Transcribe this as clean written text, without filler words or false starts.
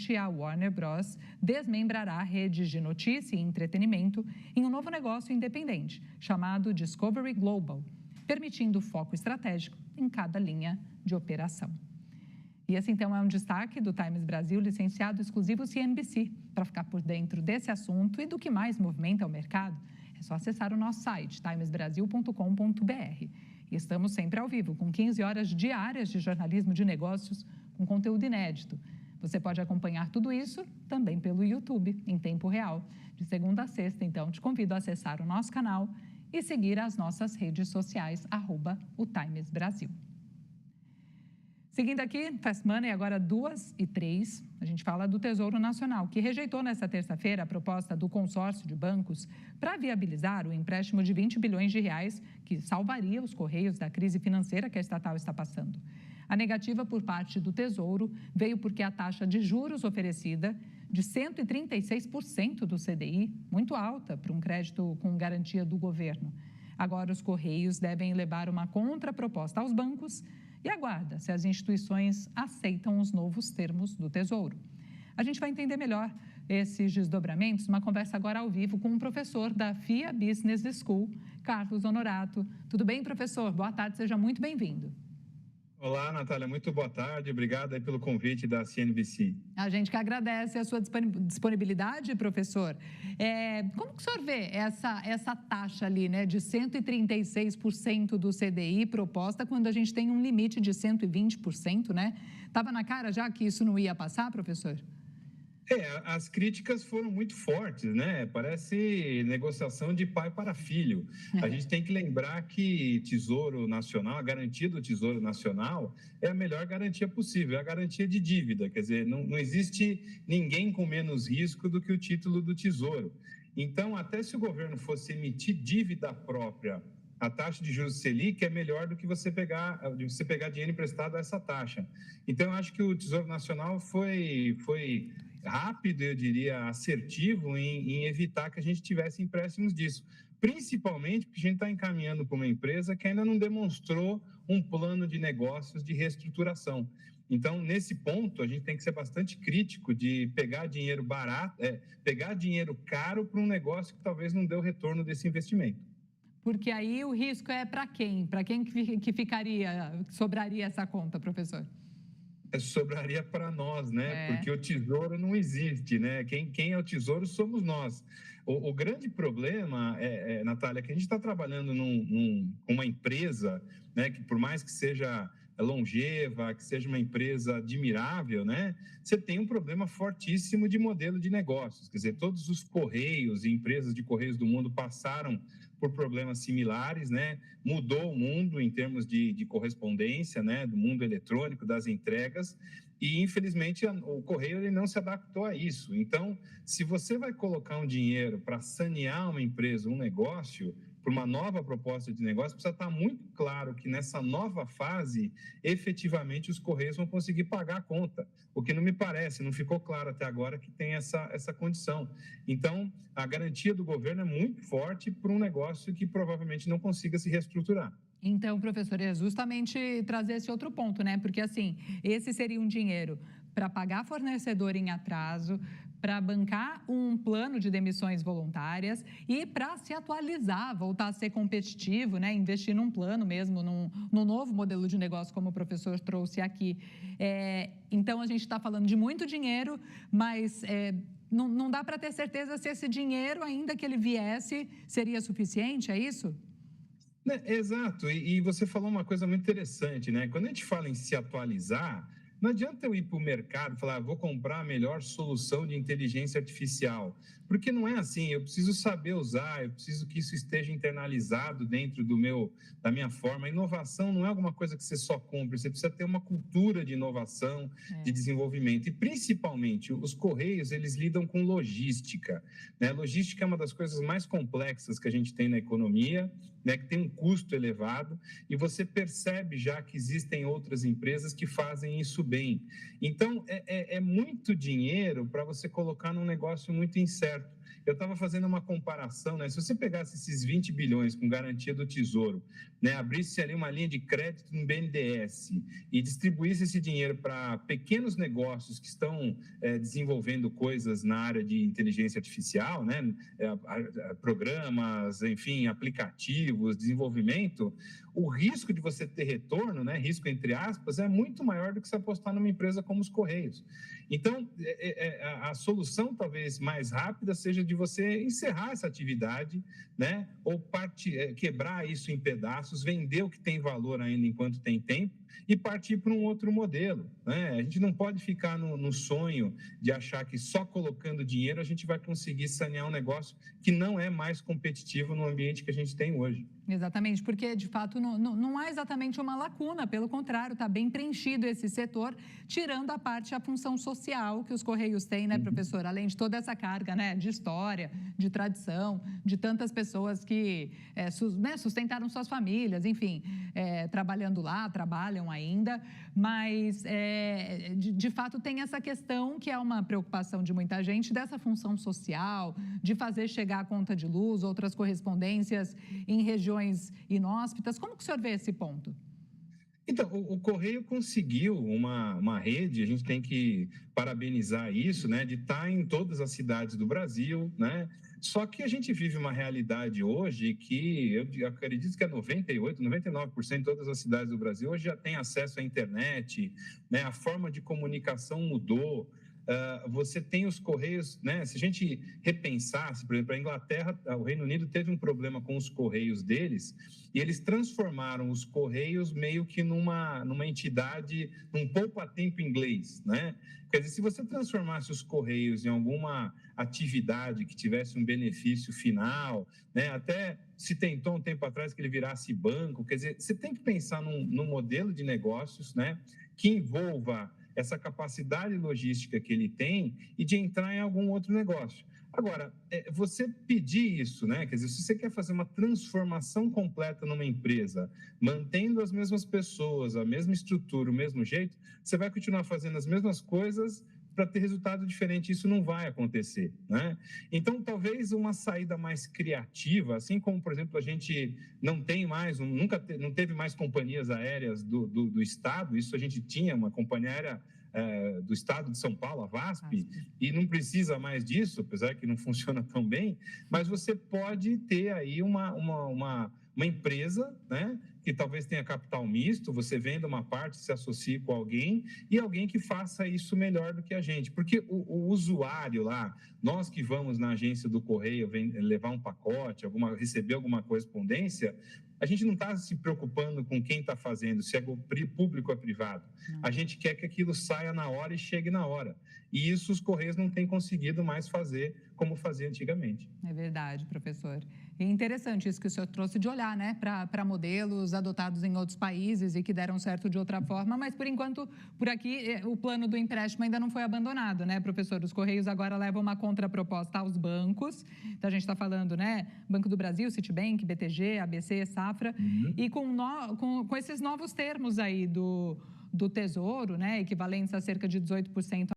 Recentemente, a Warner Bros. Desmembrará redes de notícia e entretenimento em um novo negócio independente, chamado Discovery Global, permitindo foco estratégico em cada linha de operação. E esse, então, é um destaque do Times Brasil, licenciado exclusivo CNBC. Para ficar por dentro desse assunto e do que mais movimenta o mercado, é só acessar o nosso site, timesbrasil.com.br. E estamos sempre ao vivo, com 15 horas diárias de jornalismo de negócios, com conteúdo inédito. Você pode acompanhar tudo isso também pelo YouTube, em tempo real. De segunda a sexta, então, te convido a acessar o nosso canal e seguir as nossas redes sociais, @otimesbrasil. Seguindo aqui, Fast Money, agora 2h03, a gente fala do Tesouro Nacional, que rejeitou nesta terça-feira a proposta do consórcio de bancos para viabilizar o empréstimo de 20 bilhões de reais que salvaria os Correios da crise financeira que a estatal está passando. A negativa por parte do Tesouro veio porque a taxa de juros oferecida, de 136% do CDI, muito alta para um crédito com garantia do governo. Agora, os Correios devem levar uma contraproposta aos bancos e aguarda se as instituições aceitam os novos termos do Tesouro. A gente vai entender melhor esses desdobramentos numa conversa agora ao vivo com um professor da FIA Business School, Carlos Honorato. Tudo bem, professor? Boa tarde, seja muito bem-vindo. Olá, Natália, muito boa tarde. Obrigado aí pelo convite da CNBC. A gente que agradece a sua disponibilidade, professor. Como que o senhor vê essa taxa ali, né, de 136% do CDI proposta, quando a gente tem um limite de 120%, né? Estava na cara já que isso não ia passar, professor? As críticas foram muito fortes, né? Parece negociação de pai para filho. A gente tem que lembrar que Tesouro Nacional, a garantia do Tesouro Nacional é a melhor garantia possível, é a garantia de dívida. Quer dizer, não existe ninguém com menos risco do que o título do Tesouro. Então, até se o governo fosse emitir dívida própria, a taxa de juros Selic é melhor do que você pegar dinheiro emprestado a essa taxa. Então, eu acho que o Tesouro Nacional foi rápido, eu diria, assertivo em evitar que a gente tivesse empréstimos disso. Principalmente porque a gente está encaminhando para uma empresa que ainda não demonstrou um plano de negócios de reestruturação. Então, nesse ponto, a gente tem que ser bastante crítico de pegar dinheiro barato, pegar dinheiro caro para um negócio que talvez não dê o retorno desse investimento. Porque aí o risco é para quem? Para quem que sobraria essa conta, professor? Sobraria para nós, né? Porque o tesouro não existe, né? Quem é o tesouro somos nós. O grande problema, Natália, é que a gente está trabalhando com uma empresa, né, que por mais que seja longeva, que seja uma empresa admirável, né? Você tem um problema fortíssimo de modelo de negócios. Quer dizer, todos os correios e empresas de correios do mundo passaram por problemas similares, né? Mudou o mundo em termos de correspondência, né? Do mundo eletrônico, das entregas, e infelizmente o correio ele não se adaptou a isso. Então, se você vai colocar um dinheiro para sanear uma empresa, um negócio, por uma nova proposta de negócio, precisa estar muito claro que nessa nova fase, efetivamente, os Correios vão conseguir pagar a conta. O que não me parece, não ficou claro até agora que tem essa condição. Então, a garantia do governo é muito forte para um negócio que provavelmente não consiga se reestruturar. Então, professor, é justamente trazer esse outro ponto, né? Porque, assim, esse seria um dinheiro para pagar fornecedor em atraso, para bancar um plano de demissões voluntárias e para se atualizar, voltar a ser competitivo, né? Investir num plano mesmo, num novo modelo de negócio, como o professor trouxe aqui. Então, a gente está falando de muito dinheiro, mas não dá para ter certeza se esse dinheiro, ainda que ele viesse, seria suficiente, é isso? Exato, e você falou uma coisa muito interessante, né? Quando a gente fala em se atualizar, não adianta eu ir para o mercado e falar, vou comprar a melhor solução de inteligência artificial, porque não é assim, eu preciso saber usar, eu preciso que isso esteja internalizado dentro da minha forma. A inovação não é alguma coisa que você só compra, você precisa ter uma cultura de inovação, de desenvolvimento, e principalmente os Correios, eles lidam com logística, né? Logística é uma das coisas mais complexas que a gente tem na economia, né, que tem um custo elevado, e você percebe já que existem outras empresas que fazem isso bem. Então, é muito dinheiro para você colocar num negócio muito incerto. eu estava fazendo uma comparação, né? Se você pegasse esses 20 bilhões com garantia do Tesouro, né? Abrisse ali uma linha de crédito no BNDES e distribuísse esse dinheiro para pequenos negócios que estão desenvolvendo coisas na área de inteligência artificial, né? Programas, enfim, aplicativos, desenvolvimento, o risco de você ter retorno, né? Risco entre aspas, é muito maior do que se apostar numa empresa como os Correios. Então, a solução talvez mais rápida seja de você encerrar essa atividade, né? Ou quebrar isso em pedaços, vender o que tem valor ainda enquanto tem tempo e partir para um outro modelo, né? A gente não pode ficar no sonho de achar que só colocando dinheiro a gente vai conseguir sanear um negócio que não é mais competitivo no ambiente que a gente tem hoje. Exatamente, porque de fato não há exatamente uma lacuna, pelo contrário, está bem preenchido esse setor, tirando a função social que os Correios têm, né, professor? Além de toda essa carga, né, de história, de tradição, de tantas pessoas que sustentaram suas famílias, enfim, trabalhando lá, trabalham ainda, mas de fato tem essa questão que é uma preocupação de muita gente, dessa função social, de fazer chegar a conta de luz, outras correspondências em regiões inóspitas. Como que o senhor vê esse ponto? Então, o Correio conseguiu uma rede, a gente tem que parabenizar isso, né, de estar em todas as cidades do Brasil, né? Só que a gente vive uma realidade hoje que eu acredito que é 98%, 99% de todas as cidades do Brasil hoje já tem acesso à internet, né? A forma de comunicação mudou. Você tem os Correios, né? Se a gente repensasse, por exemplo, a Inglaterra, o Reino Unido teve um problema com os Correios deles e eles transformaram os Correios meio que numa entidade, num poupa-tempo inglês, né? Quer dizer, se você transformasse os Correios em alguma atividade que tivesse um benefício final, né? Até se tentou um tempo atrás que ele virasse banco, quer dizer, você tem que pensar num modelo de negócios, né? Que envolva essa capacidade logística que ele tem e de entrar em algum outro negócio. Agora, você pedir isso, né? Quer dizer, se você quer fazer uma transformação completa numa empresa, mantendo as mesmas pessoas, a mesma estrutura, o mesmo jeito, você vai continuar fazendo as mesmas coisas para ter resultado diferente. Isso não vai acontecer, né? Então, talvez uma saída mais criativa, assim como, por exemplo, a gente não tem mais, não teve mais companhias aéreas do Estado, isso a gente tinha uma companhia aérea do Estado de São Paulo, a VASP, e não precisa mais disso, apesar que não funciona tão bem, mas você pode ter aí uma empresa, né, que talvez tenha capital misto, você venda uma parte, se associe com alguém, e alguém que faça isso melhor do que a gente. Porque o usuário lá, nós que vamos na agência do Correio levar um pacote, receber alguma correspondência, a gente não está se preocupando com quem está fazendo, se é público ou privado. A gente quer que aquilo saia na hora e chegue na hora. E isso os Correios não têm conseguido mais fazer como fazia antigamente. É verdade, professor. E interessante isso que o senhor trouxe de olhar, né, para modelos adotados em outros países e que deram certo de outra forma, mas por enquanto, por aqui, o plano do empréstimo ainda não foi abandonado, né, professor? Os Correios agora levam uma contraproposta aos bancos. Então, a gente está falando, né, Banco do Brasil, Citibank, BTG, ABC, Safra, e com esses novos termos aí do Tesouro, né, equivalentes a cerca de 18%